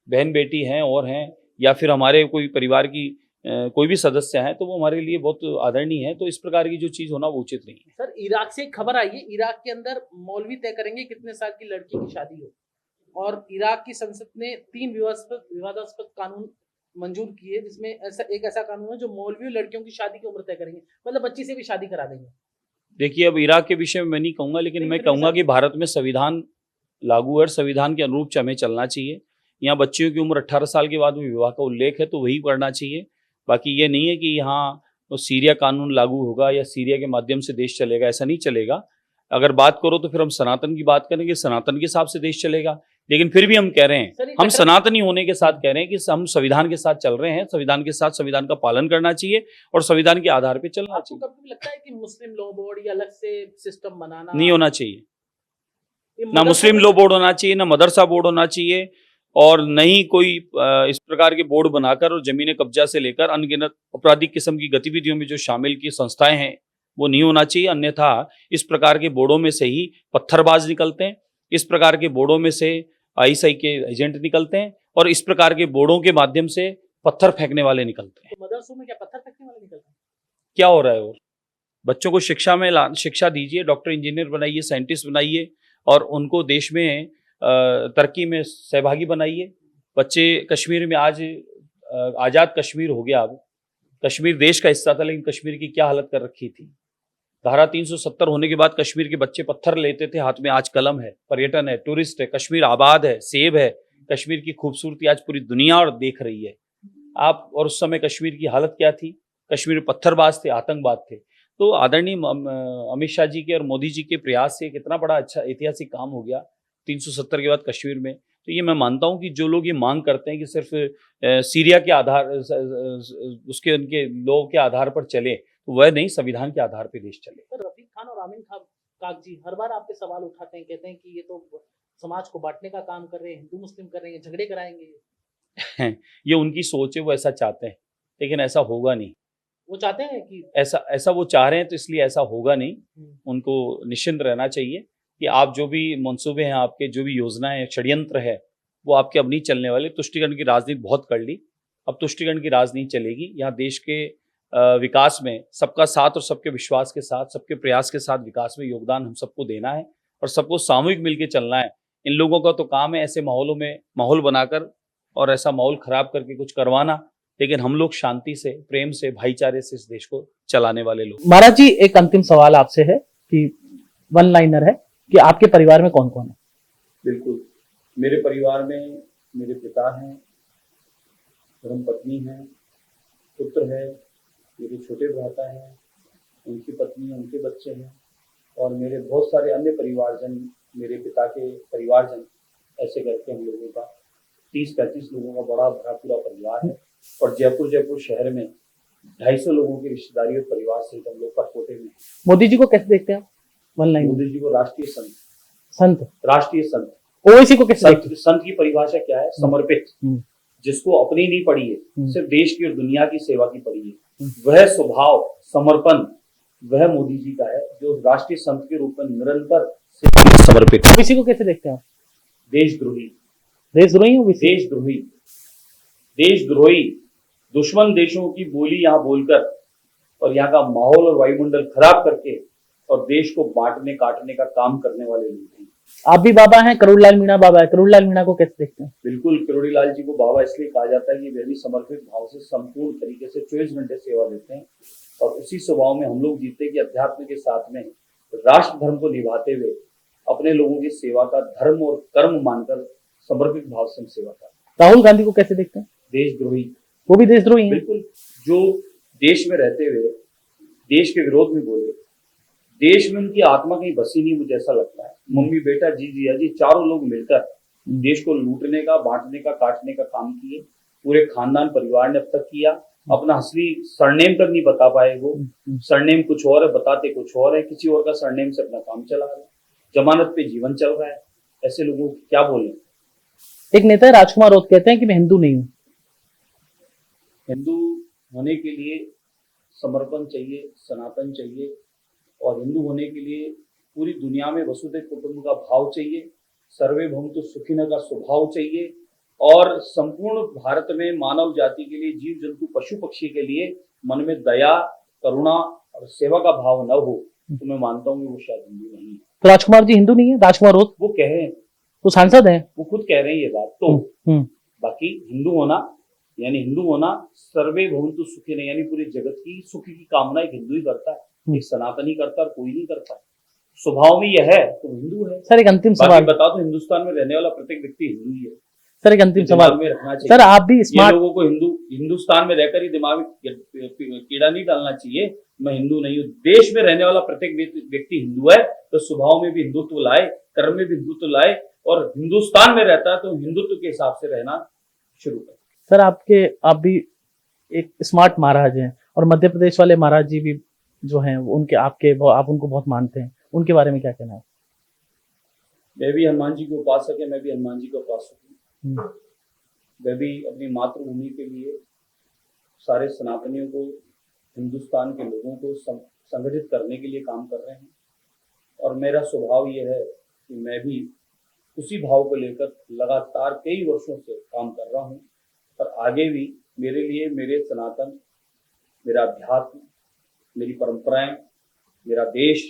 बहन बेटी हैं और हैं, या फिर हमारे कोई परिवार की कोई भी सदस्य हैं, तो वो हमारे लिए बहुत आदरणीय है। तो इस प्रकार की जो चीज होना वो उचित नहीं है। सर इराक से एक खबर आई है, इराक के अंदर मौलवी तय करेंगे कितने साल की लड़की की शादी हो, और इराक की संसद ने 3 विवादास्पद कानून मंजूर किए, जिसमें ऐसा कानून है जो मौलवी लड़कियों की शादी की उम्र तय करेंगे, मतलब बच्ची से भी शादी करा देंगे। देखिए, अब इराक के विषय में मैं नहीं कहूंगा, लेकिन मैं कहूंगा कि भारत में संविधान लागू है और संविधान के अनुरूप हमें चलना चाहिए। यहाँ बच्चियों की उम्र 18 साल के बाद में विवाह का उल्लेख है, तो वही करना चाहिए। बाकी ये नहीं है कि यहाँ तो सीरिया कानून लागू होगा या सीरिया के माध्यम से देश चलेगा, ऐसा नहीं चलेगा। अगर बात करो तो फिर हम सनातन की बात करेंगे, सनातन के हिसाब से देश चलेगा। लेकिन फिर भी हम कह रहे हैं, हम सनातनी होने के साथ कह रहे हैं कि हम संविधान के साथ चल रहे हैं, संविधान के साथ संविधान का पालन करना चाहिए और संविधान के आधार पर चलना चाहिए। आपको कभी लगता है कि मुस्लिम लॉ बोर्ड या अलग से सिस्टम बनाना नहीं होना चाहिए? ना मुस्लिम लॉ बोर्ड होना चाहिए, ना मदरसा बोर्ड होना चाहिए, और नहीं कोई इस प्रकार के बोर्ड बनाकर और जमीनें कब्जा से लेकर अनगिनत आपराधिक किस्म की गतिविधियों में जो शामिल की संस्थाएं हैं वो नहीं होना चाहिए। अन्यथा इस प्रकार के बोर्डों में से ही पत्थरबाज निकलते हैं, इस प्रकार के बोर्डों में से आईएसआई के एजेंट निकलते हैं, और इस प्रकार के बोर्डों के माध्यम से पत्थर फेंकने वाले निकलते हैं। तो मदरसों में क्या पत्थर फेंकने वाले निकलते हैं? क्या हो रहा है? और बच्चों को शिक्षा दीजिए, डॉक्टर इंजीनियर बनाइए, साइंटिस्ट बनाइए, और उनको देश में तरक्की में सहभागी बनाइए। बच्चे कश्मीर में आज आज़ाद कश्मीर हो गया, अब कश्मीर देश का हिस्सा था, लेकिन कश्मीर की क्या हालत कर रखी थी। धारा 370 होने के बाद कश्मीर के बच्चे पत्थर लेते थे, हाथ में आज कलम है, पर्यटन है, टूरिस्ट है, कश्मीर आबाद है, सेब है। कश्मीर की खूबसूरती आज पूरी दुनिया और देख रही है आप। और उस समय कश्मीर की हालत क्या थी? कश्मीर में पत्थरबाज थे, आतंकवाद थे। तो आदरणीय अमित शाह जी के और मोदी जी के प्रयास से कितना बड़ा अच्छा ऐतिहासिक काम हो गया 370 के बाद कश्मीर में। तो ये मैं मानता हूं कि जो लोग ये मांग करते हैं कि सिर्फ सीरिया के आधार उसके उनके लोग के आधार पर चले, तो वह नहीं, संविधान के आधार पर देश चले। तो रफीक खान और आमिन खान कागजी हर बार आपके सवाल उठाते हैं, कहते हैं कि ये तो समाज को बांटने का काम कर रहे हैं, हिंदू मुस्लिम कर रहे हैं, झगड़े कराएंगे। ये उनकी सोच है, वो ऐसा चाहते हैं, लेकिन ऐसा होगा नहीं। वो चाहते हैं कि ऐसा वो चाह रहे हैं, तो इसलिए ऐसा होगा नहीं। उनको निश्चिंत रहना चाहिए कि आप जो भी मंसूबे हैं, आपके जो भी योजनाएं, षड्यंत्र है, वो आपके अब नहीं चलने वाले। तुष्टिकरण की राजनीति बहुत कर ली, अब तुष्टिकरण की राजनीति चलेगी। यहाँ देश के विकास में सबका साथ और सबके विश्वास के साथ, सबके प्रयास के साथ विकास में योगदान हम सबको देना है, और सबको सामूहिक मिलकर चलना है। इन लोगों का तो काम है ऐसे माहौलों में माहौल बनाकर और ऐसा माहौल खराब करके कुछ करवाना, लेकिन हम लोग शांति से, प्रेम से, भाईचारे से इस देश को चलाने वाले लोग। महाराज जी, एक अंतिम सवाल आपसे है कि वन लाइनर है कि आपके परिवार में कौन कौन है? बिल्कुल, मेरे परिवार में मेरे पिता हैं, धर्मपत्नी है, पुत्र है, मेरे छोटे भ्राता हैं, उनकी पत्नी, उनके बच्चे हैं और मेरे बहुत सारे अन्य परिवारजन, मेरे पिता के परिवारजन, ऐसे करके हम लोगों का 30-35 लोगों का बड़ा भरा पूरा परिवार है। और जयपुर शहर में 250 लोगों की रिश्तेदारी और परिवार से हम लोग परकोटे में। मोदी जी को कैसे देखते हैं आप? वन लाइनर मोदी जी को राष्ट्रीय संत, राष्ट्रीय संत। ओवैसी को कैसे देखते हैं? संत की परिभाषा क्या है? समर्पित, जिसको अपनी नहीं पड़ी है, सिर्फ देश की और दुनिया की सेवा की पड़ी है। वह स्वभाव, समर्पण, वह मोदी जी का है, जो राष्ट्रीय संत के रूप में निरंतर समर्पित। ओवैसी को कैसे देखते हैं आप? देशद्रोही, देशद्रोही ओवैसी? देशद्रोही, देशद्रोही, दुश्मन देशों की बोली यहाँ बोलकर और यहाँ का माहौल और वायुमंडल खराब करके और देश को बांटने काटने का काम करने वाले लोग हैं। आप भी बाबा हैं, करोड़ीलाल मीणा बाबा है, करोड़ीलाल मीणा को कैसे देखते हैं? बिल्कुल, करोड़ीलाल जी को बाबा इसलिए कहा जाता है कि वे भी समर्पित भाव से संपूर्ण तरीके से 24 घंटे सेवा देते हैं और उसी स्वभाव में हम लोग जीते कि अध्यात्म के साथ में राष्ट्र धर्म को निभाते हुए अपने लोगों की सेवा का धर्म और कर्म मानकर समर्पित भाव से सेवा करते। राहुल गांधी को कैसे देखते हैं? देशद्रोही, वो भी देशद्रोही हैं? बिल्कुल, जो देश में रहते हुए देश के विरोध में बोले, देश में उनकी आत्मा कहीं बसी नहीं, मुझे ऐसा लगता है। मम्मी बेटा जी जिया जी चारों लोग मिलकर देश को लूटने का, बांटने का, काटने का काम किए। पूरे खानदान परिवार ने अब तक किया। अपना असली सरनेम तक नहीं बता पाए वो, सरनेम कुछ और है, बताते कुछ और है, किसी और का सरनेम से अपना काम चला रहे, जमानत पे जीवन चल रहा है। ऐसे लोगों को क्या बोले? एक नेता राजकुमार राउत कहते हैं कि मैं हिंदू नहीं हूँ। हिंदू होने के लिए समर्पण चाहिए, सनातन चाहिए और हिंदू होने के लिए पूरी दुनिया में वसुधैव कुटुंब का भाव चाहिए, सर्वे भवन्तु सुखिनः का स्वभाव चाहिए और संपूर्ण भारत में मानव जाति के लिए, जीव जंतु पशु पक्षी के लिए मन में दया, करुणा और सेवा का भाव न हो तो मैं मानता हूँ कि वो शायद हिंदू नहीं है। तो राजकुमार जी हिंदू नहीं है? राजकुमार राउत वो कह रहे हैं, वो सांसद हैं, वो खुद कह रहे हैं ये बात। तो बाकी हिंदू होना यानी हिंदू होना सर्वे भवन्तु सुखिनः यानी पूरे जगत की सुख की कामना एक हिंदू ही करता है, एक सनातनी करता है और कोई नहीं करता है। स्वभाव में यह है तो हिंदू है। सर एक अंतिम सवाल बता दो, हिंदुस्तान में रहने वाला प्रत्येक व्यक्ति हिंदू ही है। सर एक अंतिम सवाल में रखना चाहिए। सर आप भी स्मार्ट लोगों को हिंदुस्तान में रहकर ही दिमाग में कीड़ा नहीं डालना चाहिए मैं हिंदू नहीं हूँ। देश में रहने वाला प्रत्येक व्यक्ति हिंदू है तो स्वभाव में भी हिंदुत्व लाए, कर्म में भी हिंदुत्व लाए और हिंदुस्तान में रहता है तो हिंदुत्व के हिसाब से रहना शुरू कर। सर आप भी एक स्मार्ट महाराज हैं और मध्य प्रदेश वाले महाराज जी भी जो हैं उनके आप उनको बहुत मानते हैं, उनके बारे में क्या कहना है? मैं भी हनुमान जी के उपासक है, मैं भी हनुमान जी का उपासक हूँ। मैं भी अपनी मातृभूमि के लिए सारे सनातनियों को, हिंदुस्तान के लोगों को संगठित करने के लिए काम कर रहे हैं और मेरा स्वभाव ये है कि मैं भी उसी भाव को लेकर लगातार कई वर्षों से काम कर रहा हूँ और आगे भी मेरे लिए मेरे सनातन, मेरा अध्यात्म, मेरी परंपराएं, मेरा देश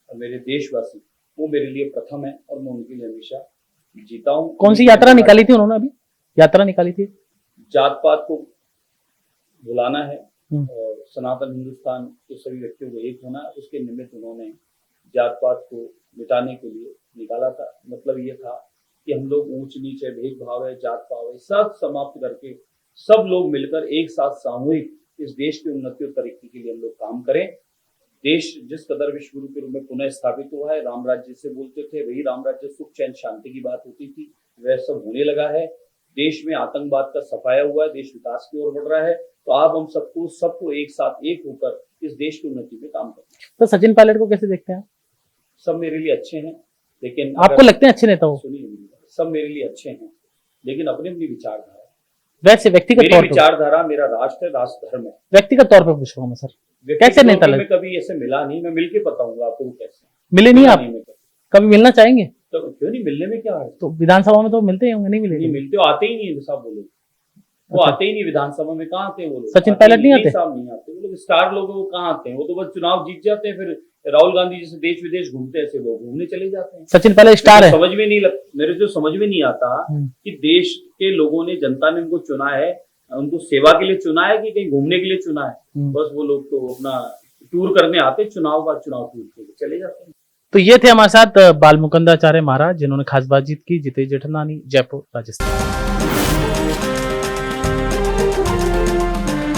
और मेरे देशवासी वो मेरे लिए प्रथम है और मैं उनके लिए हमेशा जीता हूँ। कौन सी यात्रा निकाली थी उन्होंने? अभी यात्रा निकाली थी, जात पात को बुलाना है और सनातन हिंदुस्तान के सभी व्यक्तियों को एक होना है। उसके निमित्त उन्होंने जात पात को मिटाने के लिए निकाला था। मतलब ये था कि हम लोग ऊंच नीच है, भेदभाव है, जात पाव है, सब समाप्त करके सब लोग मिलकर एक साथ सामूहिक इस देश की उन्नति और तरक्की के लिए हम लोग काम करें। देश जिस कदर विश्व गुरु के रूप में पुनः स्थापित हुआ है, राम राज्य से बोलते थे, वही राम राज्य सुख चैन शांति की बात होती थी, वह सब होने लगा है। देश में आतंकवाद का सफाया हुआ है, देश विकास की ओर बढ़ रहा है। तो आप हम सबको एक साथ एक होकर इस देश की उन्नति में काम करें। तो सचिन पायलट को कैसे देखते हैं? सब मेरे लिए अच्छे हैं, लेकिन आपको लगते हैं अच्छे नेता हो? सुनिए, सब मेरे लिए अच्छे हैं लेकिन अपनी अपनी विचारधारा। वैसे व्यक्तिगत तौर पर विचारधारा मेरा राष्ट्र है, राष्ट्र धर्म है। व्यक्तिगत तौर पर पूछ रहा हूँ मैं सर, कैसे नेता लगे? कभी ऐसे मिला नहीं, मैं मिलके बताऊंगा आपको कैसे मिले नहीं आप कभी मिलना चाहेंगे? तो क्यों नहीं, मिलने में क्या है? तो विधानसभा में तो मिलते ही होंगे, नहीं मिलेंगे? मिलते हो, आते ही नहीं साहब वो लोग, वो आते ही नहीं विधानसभा में। कहाँ आते हैं वो लोग? सचिन पायलट नहीं आते? साहब नहीं आते वो लोग, स्टार लोग वो कहाँ आते हैं? वो तो बस चुनाव जीत जाते हैं, फिर राहुल गांधी जैसे देश विदेश घूमते हैं, ऐसे लोग घूमने चले जाते हैं। सचिन पायलट स्टार है। समझ में नहीं मेरे जो समझ में नहीं आता कि देश के लोगों ने, जनता ने उनको चुना है उनको सेवा के लिए चुना है कि कहीं घूमने के लिए चुना है? बस वो लोग तो अपना टूर करने आते, चुनाव बाद चुनाव टूर के चले जाते हैं। तो ये थे हमारे साथ बाल मुकुंदाचार्य महाराज, जिन्होंने खास बातचीत की। जितेश जेठमलानी, जयपुर, राजस्थान।